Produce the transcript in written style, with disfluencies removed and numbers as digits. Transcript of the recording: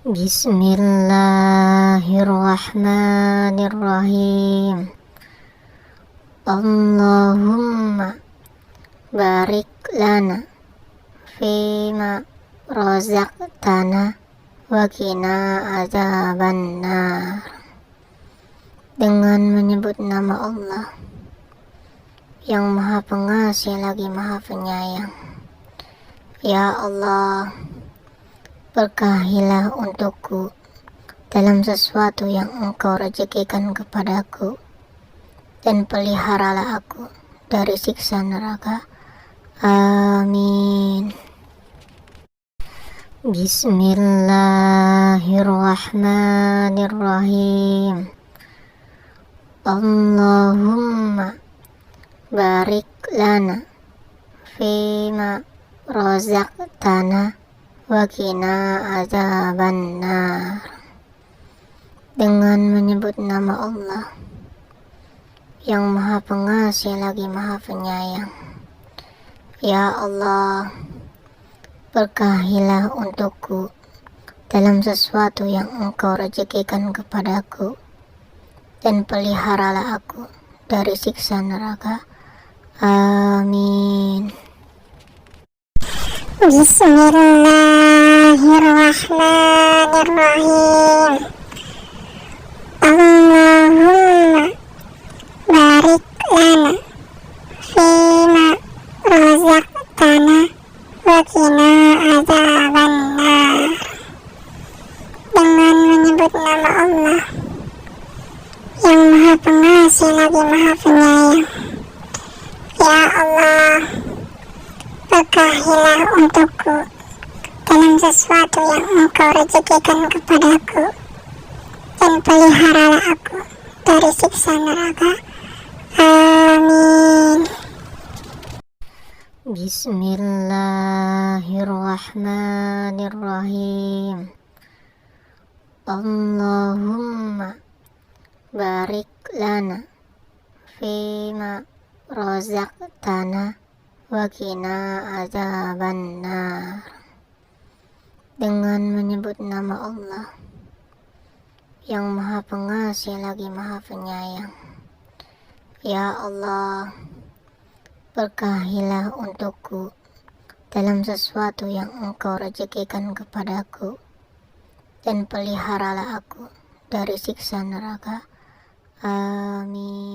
Bismillahirrahmanirrahim. Allahumma barik lana fima razaqtana wa qina adzabannar. Dengan menyebut nama Allah yang Maha Pengasih lagi Maha Penyayang. Ya Allah, berkahilah untukku dalam sesuatu yang Engkau rezekikan kepadaku, dan peliharalah aku dari siksa neraka. Amin. Bismillahirrahmanirrahim. Allahumma barik lana fima razaqtana wa qina adzabannar. Dengan menyebut nama Allah yang Maha Pengasih lagi Maha Penyayang. Ya Allah, berkahilah untukku dalam sesuatu yang Engkau rezekikan kepadaku, dan peliharalah aku dari siksa neraka. Amin. Bismillahirrahmanirrahim. Allahumma barik lana fima razaqtana wa qina adzabannar. Dengan menyebut nama Allah yang Maha Pengasih lagi Maha Penyayang. Ya Allah, berkahilah untukku dalam sesuatu yang Engkau rezekikan kepadaku, dan peliharalah aku dari siksa neraka. Amin. Bismillahirrahmanirrahim. Allahumma barik lana fima razaqtana wa qina adzabannar. Dengan menyebut nama Allah yang Maha Pengasih lagi Maha Penyayang. Ya Allah, berkahilah untukku dalam sesuatu yang Engkau rezekikan kepadaku, dan peliharalah aku dari siksa neraka. Amin.